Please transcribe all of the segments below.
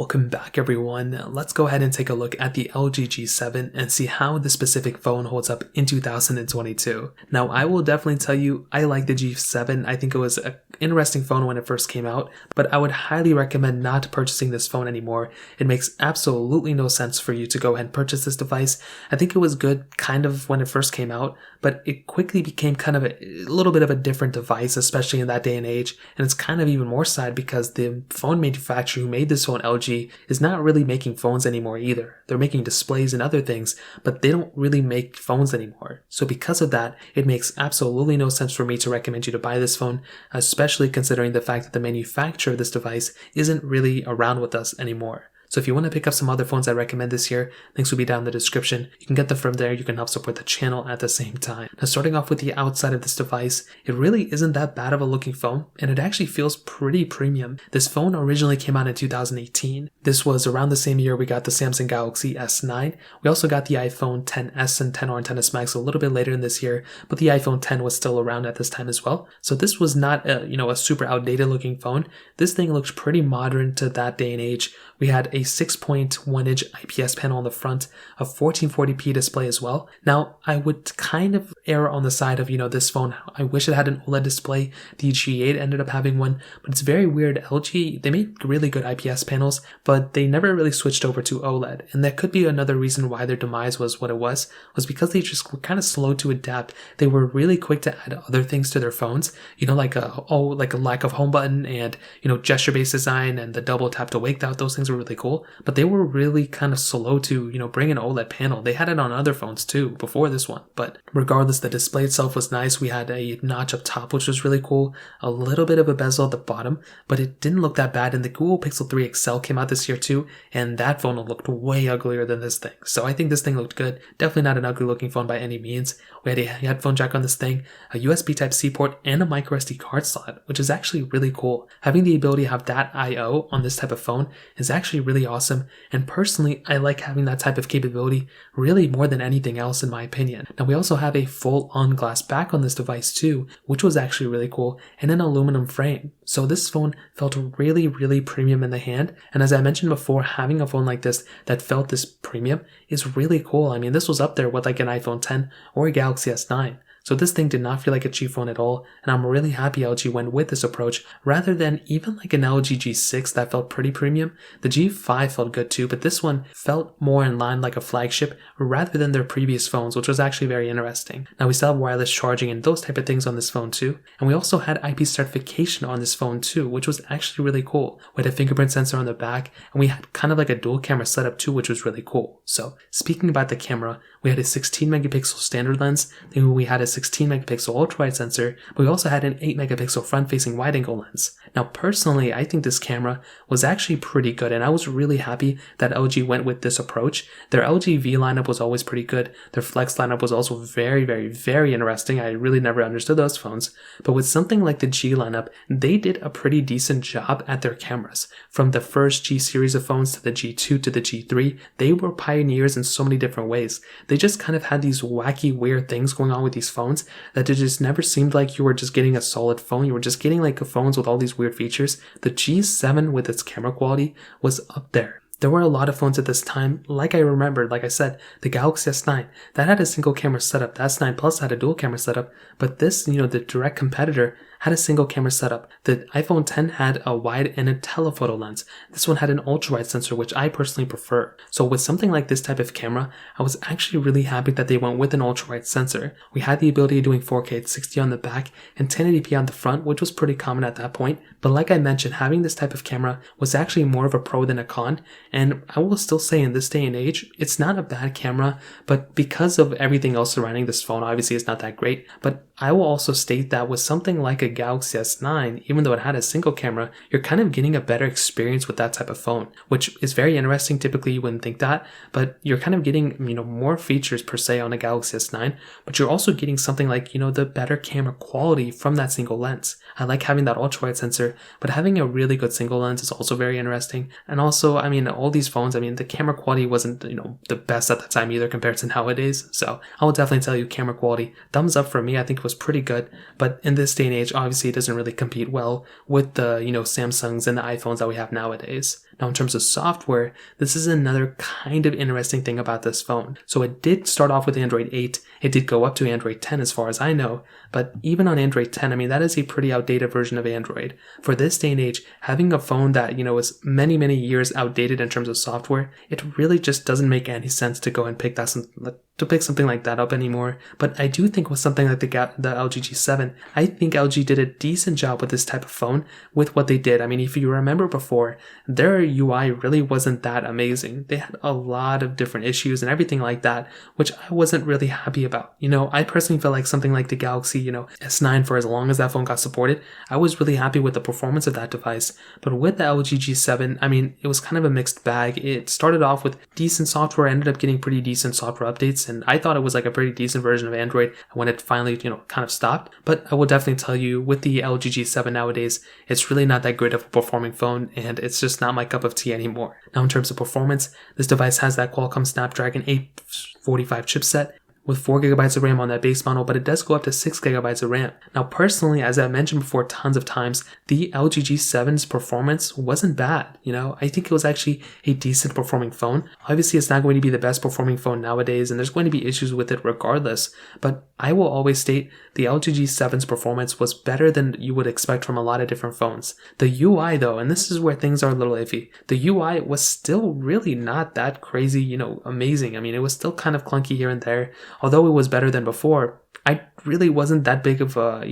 Welcome back everyone. Let's go ahead and take a look at the LG G7 and see how this specific phone holds up in 2022. Now I will definitely tell you I like the G7. I think it was an interesting phone when it first came out, but I would highly recommend not purchasing this phone anymore. It makes absolutely no sense for you to go ahead and purchase this device. I think it was good kind of when it first came out, but it quickly became kind of a little bit of a different device, especially in that day and age. And it's kind of even more sad because the phone manufacturer who made this phone, LG, is not really making phones anymore either. They're making displays and other things, but they don't really make phones anymore. So because of that, it makes absolutely no sense for me to recommend you to buy this phone, especially considering the fact that the manufacturer of this device isn't really around with us anymore. So if you want to pick up some other phones I recommend this year, links will be down in the description. You can get them from there. You can help support the channel at the same time. Now starting off with the outside of this device, it really isn't that bad of a looking phone, and it actually feels pretty premium. This phone originally came out in 2018. This was around the same year we got the Samsung Galaxy S9. We also got the iPhone XS and XR and XS Max a little bit later in this year, but the iPhone X was still around at this time as well. So this was not a super outdated looking phone. This thing looks pretty modern to that day and age. We had a 6.1 inch IPS panel on the front, a 1440p display as well. Now, I would kind of err on the side of, this phone, I wish it had an OLED display. The G8 ended up having one, but it's very weird. LG, they make really good IPS panels, but they never really switched over to OLED. And that could be another reason why their demise was what it was because they just were kind of slow to adapt. They were really quick to add other things to their phones, like a lack of home button and, gesture-based design and the double tap to wake out. Those things were really cool, but they were really kind of slow to, bring an OLED panel. They had it on other phones too before this one, but regardless, the display itself was nice. We had a notch up top, which was really cool, a little bit of a bezel at the bottom, but it didn't look that bad. And the Google Pixel 3 XL came out this year too, and that phone looked way uglier than this thing. So I think this thing looked good. Definitely not an ugly looking phone by any means. We had a headphone jack on this thing, a USB Type-C port, and a micro SD card slot, which is actually really cool. Having the ability to have that I/O on this type of phone is actually really awesome, and personally I like having that type of capability really more than anything else in my opinion. Now we also have a full-on glass back on this device too, which was actually really cool, and an aluminum frame. So this phone felt really, really premium in the hand, and as I mentioned before, having a phone like this that felt this premium is really cool. I mean, this was up there with like an iPhone X or a Galaxy S9. So this thing did not feel like a cheap phone at all, and I'm really happy LG went with this approach rather than even like an LG G6 that felt pretty premium. The G5 felt good too, but this one felt more in line like a flagship rather than their previous phones, which was actually very interesting. Now we still have wireless charging and those type of things on this phone too, and we also had IP certification on this phone too, which was actually really cool. We had a fingerprint sensor on the back, and we had kind of like a dual camera setup too, which was really cool. So speaking about the camera, we had a 16 megapixel standard lens, then we had a 16 megapixel ultra-wide sensor, but we also had an 8 megapixel front-facing wide-angle lens. Now personally, I think this camera was actually pretty good, and I was really happy that LG went with this approach. Their LG V lineup was always pretty good. Their Flex lineup was also very, very, very interesting. I really never understood those phones, but with something like the G lineup, they did a pretty decent job at their cameras. From the first G series of phones to the G2 to the G3, they were pioneers in so many different ways. They just kind of had these wacky, weird things going on with these phones that it just never seemed like you were just getting a solid phone. You were just getting like phones with all these weird features. The G7 with its camera quality was up there. There were a lot of phones at this time, like I remembered, like I said, the Galaxy S9, that had a single camera setup. The S9 Plus had a dual camera setup, but this, the direct competitor, had a single camera setup. The iPhone X had a wide and a telephoto lens. This one had an ultra-wide sensor, which I personally prefer. So with something like this type of camera, I was actually really happy that they went with an ultra-wide sensor. We had the ability of doing 4K at 60 on the back and 1080p on the front, which was pretty common at that point. But like I mentioned, having this type of camera was actually more of a pro than a con. And I will still say in this day and age, it's not a bad camera, but because of everything else surrounding this phone, obviously it's not that great. But I will also state that with something like a Galaxy S9, even though it had a single camera, you're kind of getting a better experience with that type of phone, which is very interesting. Typically you wouldn't think that, but you're kind of getting, more features per se on a Galaxy S9, but you're also getting something like, the better camera quality from that single lens. I like having that ultra-wide sensor, but having a really good single lens is also very interesting. And also, all these phones, the camera quality wasn't, the best at the time either compared to nowadays. So I will definitely tell you camera quality, thumbs up for me. I think it was pretty good, but in this day and age, obviously it doesn't really compete well with the, Samsungs and the iPhones that we have nowadays. Now, in terms of software, this is another kind of interesting thing about this phone. So it did start off with Android 8. It did go up to Android 10 as far as I know. But even on Android 10, I mean, that is a pretty outdated version of Android. For this day and age, having a phone that, is many, many years outdated in terms of software, it really just doesn't make any sense to go and pick something like that up anymore. But I do think with something like the LG G7, I think LG did a decent job with this type of phone with what they did. I mean, if you remember before, their UI really wasn't that amazing. They had a lot of different issues and everything like that, which I wasn't really happy about. I personally felt like something like the Galaxy, S9, for as long as that phone got supported, I was really happy with the performance of that device. But with the LG G7, I mean, it was kind of a mixed bag. It started off with decent software, ended up getting pretty decent software updates, and I thought it was like a pretty decent version of Android when it finally, kind of stopped. But I will definitely tell you, with the LG G7 nowadays, it's really not that great of a performing phone, and it's just not my cup of tea anymore. Now, in terms of performance, this device has that Qualcomm Snapdragon 845 chipset with 4GB of RAM on that base model, but it does go up to 6GB of RAM. Now, personally, as I mentioned before tons of times, the LG G7's performance wasn't bad. I think it was actually a decent performing phone. Obviously, it's not going to be the best performing phone nowadays, and there's going to be issues with it regardless, but I will always state the LG G7's performance was better than you would expect from a lot of different phones. The UI though, and this is where things are a little iffy, the UI was still really not that crazy, amazing. I mean, it was still kind of clunky here and there. Although it was better than before, I really wasn't that big of a,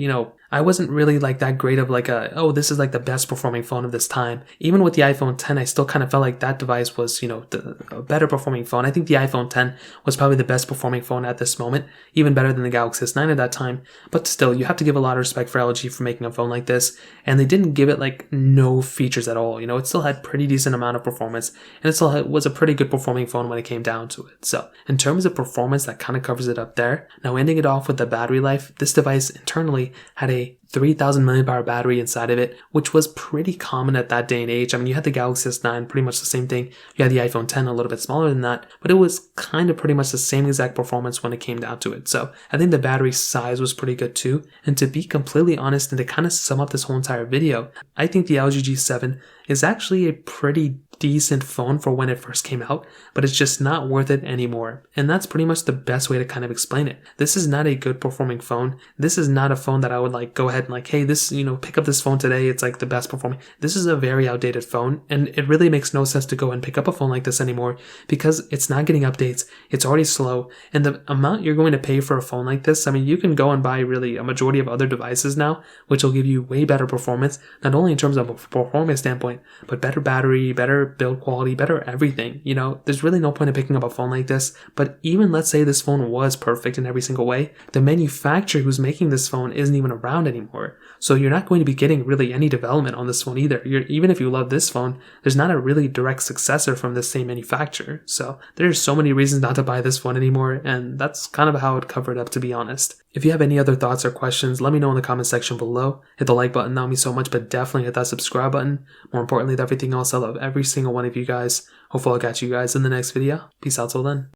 I wasn't really like that great of like this is like the best performing phone of this time. Even with the iPhone 10, I still kind of felt like that device was, a better performing phone. I think the iPhone 10 was probably the best performing phone at this moment, even better than the Galaxy S9 at that time. But still, you have to give a lot of respect for LG for making a phone like this. And they didn't give it like no features at all. It still had pretty decent amount of performance, and it still was a pretty good performing phone when it came down to it. So in terms of performance, that kind of covers it up there. Now, ending it off with the battery life, this device internally had a 3000 mAh battery inside of it, which was pretty common at that day and age. I mean, you had the Galaxy S9, pretty much the same thing. You had the iPhone 10, a little bit smaller than that, but it was kind of pretty much the same exact performance when it came down to it. So I think the battery size was pretty good too. And to be completely honest, and to kind of sum up this whole entire video, I think the LG G7 is actually a pretty decent phone for when it first came out, but it's just not worth it anymore. And that's pretty much the best way to kind of explain it. This is not a good performing phone. This is not a phone that I would like go ahead and like, hey, this, pick up this phone today. It's like the best performing. This is a very outdated phone, and it really makes no sense to go and pick up a phone like this anymore because it's not getting updates. It's already slow, and the amount you're going to pay for a phone like this, I mean, you can go and buy really a majority of other devices now, which will give you way better performance, not only in terms of a performance standpoint, but better battery, better build quality, better everything. There's really no point in picking up a phone like this. But even let's say this phone was perfect in every single way, the manufacturer who's making this phone isn't even around anymore. So you're not going to be getting really any development on this phone either. Even if you love this phone, there's not a really direct successor from the same manufacturer. So there's so many reasons not to buy this phone anymore, and that's kind of how I would cover it up, to be honest. If you have any other thoughts or questions, let me know in the comment section below. Hit the like button, that would mean so much, but definitely hit that subscribe button. More importantly than everything else, I love every single one of you guys. Hopefully I'll catch you guys in the next video. Peace out till then.